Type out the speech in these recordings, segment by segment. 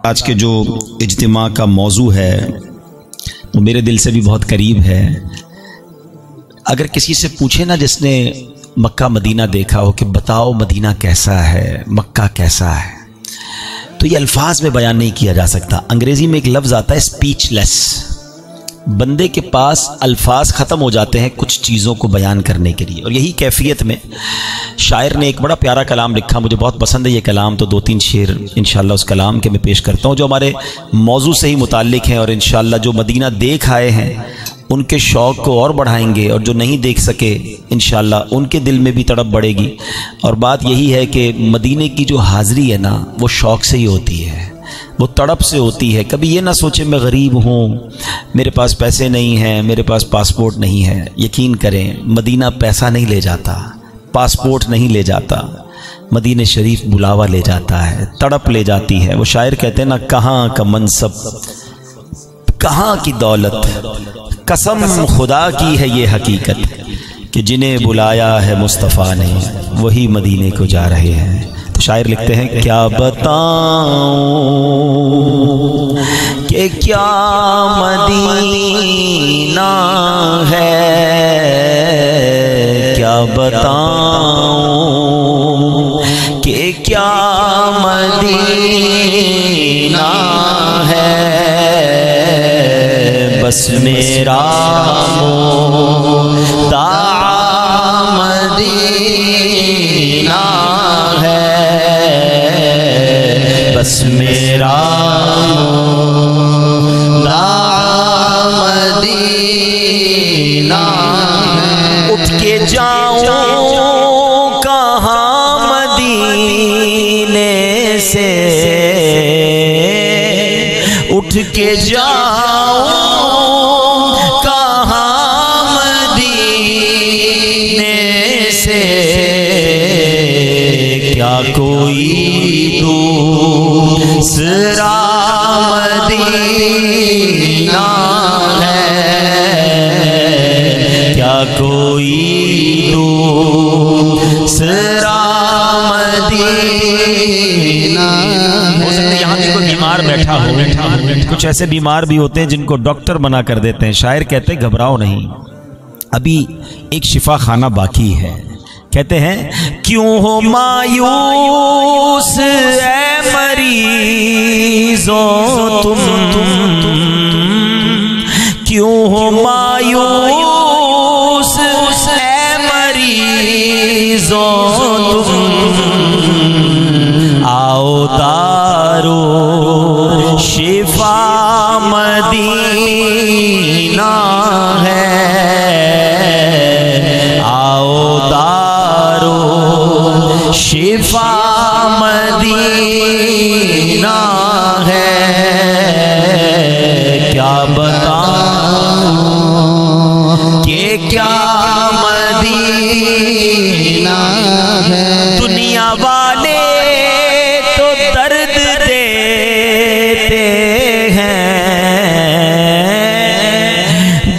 آج کے جو اجتماع کا موضوع ہے وہ میرے دل سے بھی بہت قریب ہے۔ اگر کسی سے پوچھے نا جس نے مکہ مدینہ دیکھا ہو کہ بتاؤ مدینہ کیسا ہے، مکہ کیسا ہے، تو یہ الفاظ میں بیان نہیں کیا جا سکتا۔ انگریزی میں ایک لفظ آتا ہے اسپیچ لیس، بندے کے پاس الفاظ ختم ہو جاتے ہیں کچھ چیزوں کو بیان کرنے کے لیے۔ اور یہی کیفیت میں شاعر نے ایک بڑا پیارا کلام لکھا، مجھے بہت پسند ہے یہ کلام، تو دو تین شعر انشاءاللہ اس کلام کے میں پیش کرتا ہوں جو ہمارے موضوع سے ہی متعلق ہیں، اور انشاءاللہ جو مدینہ دیکھ آئے ہیں ان کے شوق کو اور بڑھائیں گے، اور جو نہیں دیکھ سکے انشاءاللہ ان کے دل میں بھی تڑپ بڑھے گی۔ اور بات یہی ہے کہ مدینے کی جو حاضری ہے نا وہ شوق سے ہی ہوتی ہے، وہ تڑپ سے ہوتی ہے۔ کبھی یہ نہ سوچے میں غریب ہوں، میرے پاس پیسے نہیں ہیں، میرے پاس پاسپورٹ نہیں ہے۔ یقین کریں مدینہ پیسہ نہیں لے جاتا، پاسپورٹ نہیں لے جاتا، مدینہ شریف بلاوا لے جاتا ہے، تڑپ لے جاتی ہے۔ وہ شاعر کہتے ہیں نا، کہاں کا منصب کہاں کی دولت، قسم خدا کی ہے یہ حقیقت کہ جنہیں بلایا ہے مصطفیٰ نے وہی مدینے کو جا رہے ہیں۔ تو شاعر لکھتے ہیں، کیا بتاؤں کہ کیا مدینہ ہے، کیا بتاؤں کہ کیا مدینہ ہے، بس میرا مدعا مدینہ ہے، بس میرا مدعا مدینہ ہے۔ اٹھ کے جاؤں کہاں مدینے سے، اٹھ کے جاؤں کیا کوئی دوسرا مدینہ ہے، کیا کوئی دوسرا مدینہ ہے۔ ہو سکتا ہے یہاں بھی کوئی بیمار بیٹھا ہو، کچھ ایسے بیمار بھی ہوتے ہیں جن کو ڈاکٹر منع کر دیتے ہیں۔ شاعر کہتے ہیں گھبراؤ نہیں، ابھی ایک شفا خانہ باقی ہے۔ کہتے ہیں، کیوں ہو مایوس اے مریضوں تم، کیوں ہو مایوس اے مریضوں تم، آؤ دارو شفا مدینہ ہے، آؤ شفا مدینہ ہے، کیا بتاؤں کہ کیا مدینہ ہے۔ دنیا والے تو درد دیتے ہیں،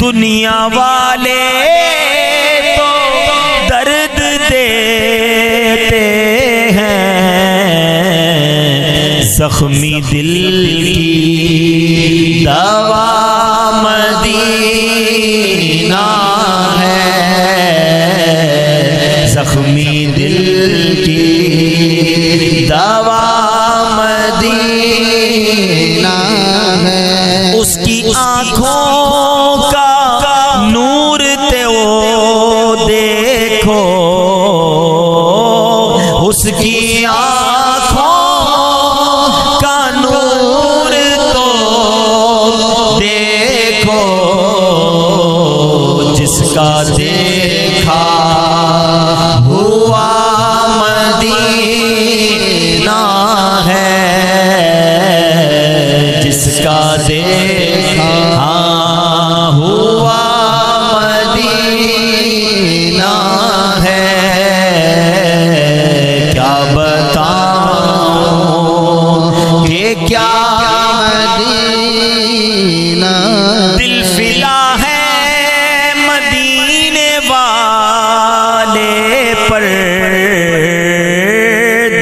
دنیا والے تو درد دیتے ہیں، زخمی دل کی دوا مدینہ ہے، زخمی دل کی دوا مدینہ ہے۔ اس کی آنکھوں کا نور تے وہ دیکھو، اس کی آنکھوں کا نور تو دیکھو، جس کا دیکھا ہوا مدینہ ہے، جس کا دیکھا ہوا مدینہ ہے، کیا بتاؤں کہ کیا مدینہ، دل فدا ہے مدینے والے پر،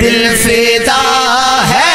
دل فدا ہے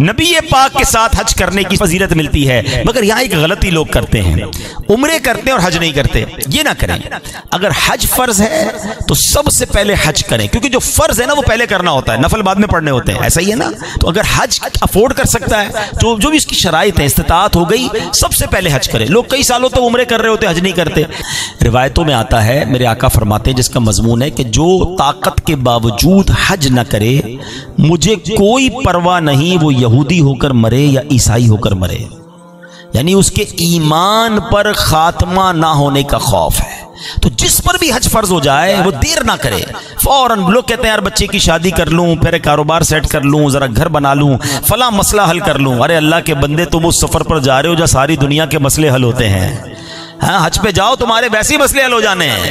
نبی پاک کے ساتھ حج کرنے کی فضیلت ملتی ہے، مگر یہاں ایک غلطی لوگ کرتے ہیں، عمرے کرتے ہیں اور حج نہیں کرتے۔ یہ نہ کریں۔ اگر حج فرض ہے تو سب سے پہلے حج کریں، کیونکہ جو فرض ہے نا وہ پہلے کرنا ہوتا ہے، نفل بعد میں پڑھنے ہوتے ہیں، ایسا ہی ہے نا۔ تو اگر حج افورڈ کر سکتا ہے تو جو بھی اس کی شرائط ہے، استطاعت ہو گئی، سب سے پہلے حج کرے۔ لوگ کئی سالوں تک عمرے کر رہے ہوتے، حج نہیں کرتے۔ روایتوں میں آتا ہے، میرے آقا فرماتے ہیں، جس کا مضمون ہے کہ جو طاقت کے باوجود حج نہ کرے، مجھے کوئی پرواہ نہیں وہ یہودی ہو کر مرے یا عیسائی ہو کر مرے، یعنی اس کے ایمان پر خاتمہ نہ ہونے کا خوف ہے۔ تو جس پر بھی حج فرض ہو جائے وہ دیر نہ کرے، فوراً۔ لوگ کہتے ہیں یار بچے کی شادی کر لوں، پھر کاروبار سیٹ کر لوں، ذرا گھر بنا لوں، فلاں مسئلہ حل کر لوں۔ ارے اللہ کے بندے، تم اس سفر پر جا رہے ہو جہاں ساری دنیا کے مسئلے حل ہوتے ہیں۔ ہاں، حج پہ جاؤ، تمہارے ویسے ہی مسئلے حل ہو جانے ہیں۔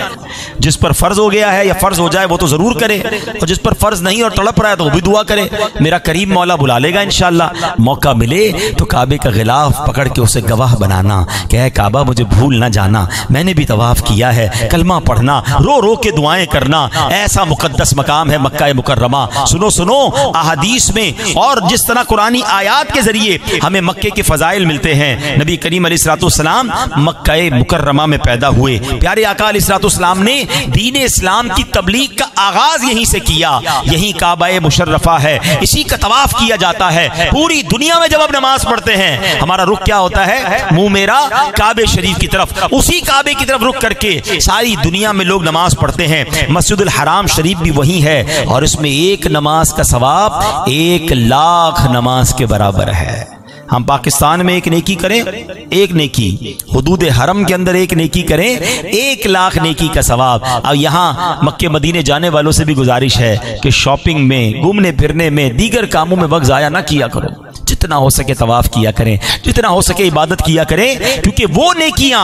جس پر فرض ہو گیا ہے یا فرض ہو جائے وہ تو ضرور کرے، اور جس پر فرض نہیں اور تڑپ رہا ہے تو وہ بھی دعا کرے، میرا کریم مولا بلا لے گا انشاءاللہ۔ موقع ملے تو کعبے کا غلاف پکڑ کے اسے گواہ بنانا کہ اے کعبہ مجھے بھول نہ جانا، میں نے بھی طواف کیا ہے، کلمہ پڑھنا، رو رو کے دعائیں کرنا، ایسا مقدس مقام ہے مکہ مکرمہ۔ سنو سنو، احادیث میں اور جس طرح قرآنی آیات کے ذریعے ہمیں مکے کے فضائل ملتے ہیں۔ نبی کریم علیہ الصلوۃ والسلام مکہ مکرمہ میں پیدا ہوئے، پیارے آقا علیہ الصلوۃ والسلام نے دین اسلام کی تبلیغ کا آغاز یہیں سے کیا، یہیں کعبہ مشرفہ ہے، اسی کا طواف کیا جاتا ہے۔ پوری دنیا میں جب ہم نماز پڑھتے ہیں ہمارا رخ کیا ہوتا ہے؟ منہ میرا کعبے شریف کی طرف، اسی کعبے کی طرف رخ کر کے ساری دنیا میں لوگ نماز پڑھتے ہیں۔ مسجد الحرام شریف بھی وہی ہے، اور اس میں ایک نماز کا ثواب 1,00,000 نماز کے برابر ہے۔ ہم پاکستان میں ایک نیکی کریں، ایک نیکی حدود حرم کے اندر ایک نیکی کریں، 1,00,000 نیکی کا ثواب۔ اب یہاں مکے مدینے جانے والوں سے بھی گزارش ہے کہ شاپنگ میں، گھومنے پھرنے میں، دیگر کاموں میں وقت ضائع نہ کیا کرو، جتنا ہو سکے طواف کیا کریں، جتنا ہو سکے عبادت کیا کریں، کیونکہ وہ نیکیاں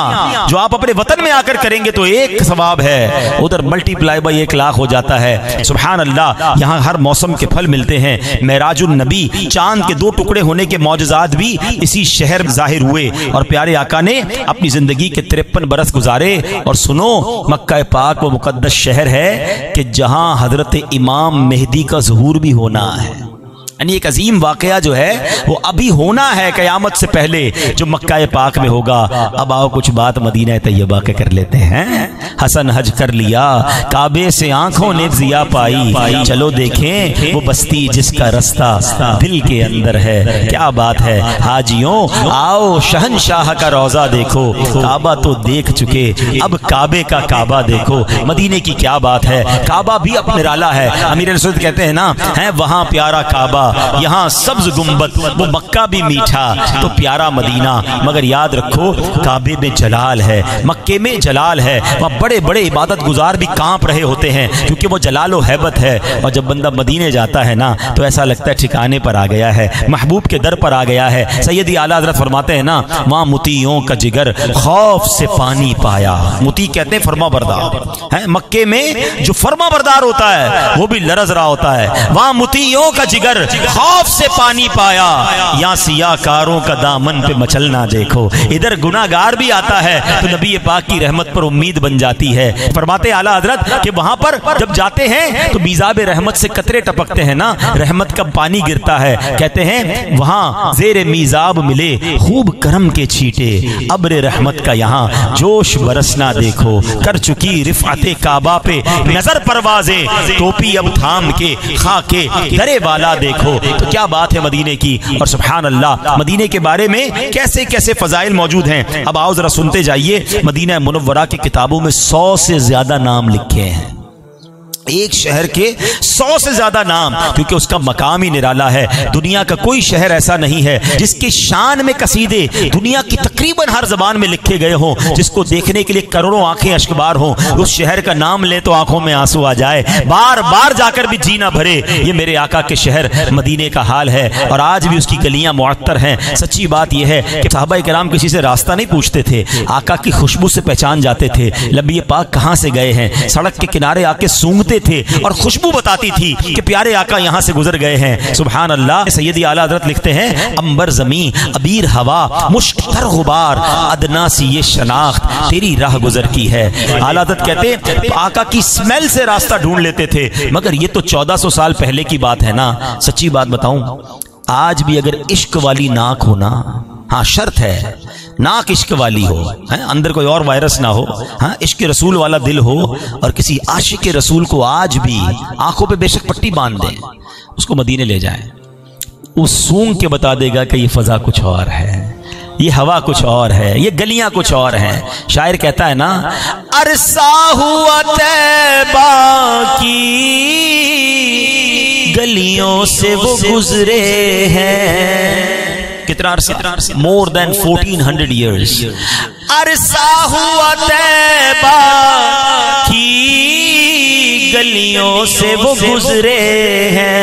جو آپ اپنے وطن میں آ کر کریں گے تو ایک ثواب ہے، ادھر ملٹی پلائی بائی 1,00,000 ہو جاتا ہے۔ سبحان اللہ، یہاں ہر موسم کے پھل ملتے ہیں۔ معراج النبی، چاند کے 2 ٹکڑے ہونے کے معجزات بھی اسی شہر ظاہر ہوئے، اور پیارے آقا نے اپنی زندگی کے 53 برس گزارے۔ اور سنو، مکہ پاک وہ مقدس شہر ہے کہ جہاں حضرت امام مہدی کا ظہور بھی ہونا ہے، یعنی ایک عظیم واقعہ جو ہے وہ ابھی ہونا ہے قیامت سے پہلے، جو مکہ پاک میں ہوگا۔ اب آؤ کچھ بات مدینہ طیبہ کے کر لیتے ہیں۔ حسن حج کر لیا، کعبے سے آنکھوں نے ضیا پائی، چلو دیکھیں وہ بستی جس کا رستہ دل کے اندر ہے۔ کیا بات ہے حاجیوں، آؤ شہنشاہ کا روضہ دیکھو، کعبہ تو دیکھ چکے، اب کعبے کا کعبہ دیکھو۔ مدینے کی کیا بات ہے، کعبہ بھی اب نرالا ہے۔ امیر سعود کہتے ہیں نا، ہے وہاں پیارا کعبہ، یہاں سبز گنبد، وہ مکہ بھی میٹھا تو پیارا مدینہ۔ مگر یاد رکھو، کعبے میں جلال ہے، مکے میں جلال ہے، وہاں بڑے بڑے عبادت گزار بھی کانپ رہے ہوتے ہیں، کیونکہ وہ جلال و ہیبت ہے۔ اور جب بندہ مدینے جاتا ہے نا تو ایسا لگتا ہے ٹھکانے پر آ گیا ہے، محبوب کے در پر آ گیا ہے۔ سیدی اعلیٰ حضرت فرماتے ہیں نا، وہاں مطیعوں کا جگر خوف سے پانی پایا۔ مطیع کہتے ہیں فرما بردار، ہے مکے میں جو فرما بردار ہوتا ہے وہ بھی لرز رہا ہوتا ہے۔ وہاں مطیعوں کا جگر خوف سے پانی پایا، یہاں سیاہ کاروں کا دامن پہ مچلنا دیکھو۔ ادھر گناہگار بھی آتا ہے تو نبی پاک کی رحمت پر امید بن جاتی ہے۔ فرماتے اعلیٰ حضرت کہ وہاں پر جب جاتے ہیں تو میزاب رحمت سے قطرے ٹپکتے ہیں نا، رحمت کا پانی گرتا ہے۔ کہتے ہیں وہاں زیر میزاب ملے خوب کرم کے چھیٹے، ابر رحمت کا یہاں جوش برسنا دیکھو۔ کر چکی رفعت کعبہ پہ نظر پروازیں، ٹوپی اب تھام کے خاکے درے والا دیکھو۔ تو کیا بات ہے مدینے کی، اور سبحان اللہ مدینے کے بارے میں کیسے کیسے فضائل موجود ہیں۔ اب آؤ ذرا سنتے جائیے، مدینہ منورہ کی کتابوں میں 100 سے زیادہ نام لکھے ہیں، ایک شہر کے 100 سے زیادہ نام، کیونکہ اس کا مقام ہی نرالا ہے۔ دنیا کا کوئی شہر ایسا نہیں ہے جس کے شان میں قصیدے دنیا کی تقریباً ہر زبان میں لکھے گئے ہوں، جس کو دیکھنے کے لیے کروڑوں آنکھیں اشکبار ہوں۔ اس شہر کا نام لے تو آنکھوں میں آنسو آ جائے، بار بار جا کر بھی جی نہ بھرے۔ یہ میرے آقا کے شہر مدینے کا حال ہے، اور آج بھی اس کی گلیاں معطر ہیں۔ سچی بات یہ ہے کہ صحابہ کرام کسی سے راستہ نہیں پوچھتے تھے، آقا کی خوشبو سے پہچان جاتے تھے۔ نبی پاک کہاں سے گئے ہیں، سڑک کے کنارے آ کے سونگتے تھے اور خوشبو بتاتی تھی کہ پیارے آقا یہاں سے گزر گئے ہیں۔ سبحان اللہ۔ سیدی اعلیٰ حضرت لکھتے ہیں، امبر زمین ابیر ہوا مشک تر غبار، ادنا سی یہ شناخت تیری راہ گزر کی ہے۔ اعلیٰ حضرت کہتے ہیں آقا کی اسمیل سے راستہ ڈھونڈ لیتے تھے، مگر یہ تو 1400 سال پہلے کی بات ہے نا۔ سچی بات بتاؤں، آج بھی اگر عشق والی ناک ہو نا، ہاں شرط ہے ناک عشق والی ہو، اندر کوئی اور وائرس نہ ہو، ہاں عشق رسول والا دل ہو، اور کسی عاشق رسول کو آج بھی آنکھوں پہ بے شک پٹی باندھ دیں، اس کو مدینے لے جائیں، وہ سونگ کے بتا دے گا کہ یہ فضا کچھ اور ہے، یہ ہوا کچھ اور ہے، یہ گلیاں کچھ اور ہیں۔ شاعر کہتا ہے نا، عرصہ ہوا طیبہ کی گلیوں سے وہ گزرے ہیں، کتنا عرصہ؟ more than 1400 years۔ عرصہ ہوا طیبہ کی گلیوں سے وہ گزرے ہیں،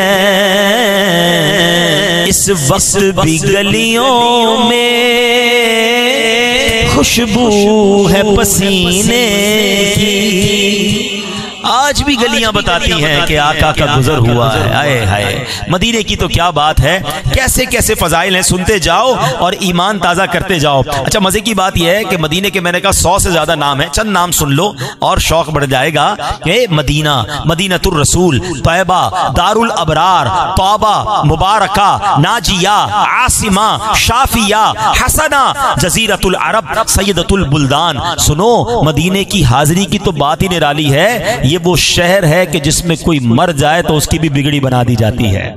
اس وقت بھی گلیوں میں خوشبو ہے پسینے کی، آج بھی گلیاں بتاتی ہیں کہ آقا کا گزر ہوا ہے۔ آئے ہائے، مدینے کی تو کیا بات ہے، کیسے کیسے فضائل ہیں، سنتے جاؤ اور ایمان تازہ کرتے جاؤ۔ اچھا مزے کی بات یہ ہے کہ مدینے کے میں نے کہا 100 سے زیادہ نام ہیں، چند نام سن لو اور شوق بڑھ جائے گا کہ مدینہ، مدینۃ الرسول، طیبہ، دار الابرار، طابہ، مبارکہ، ناجیہ، عاصمہ، شافیہ، حسنہ، جزیرۃ العرب، سیدۃ البلدان۔ سنو، مدینے کی حاضری کی تو بات ہی نرالی ہے، یہ وہ شہر ہے کہ جس میں کوئی مر جائے تو اس کی بھی بگڑی بنا دی جاتی ہے۔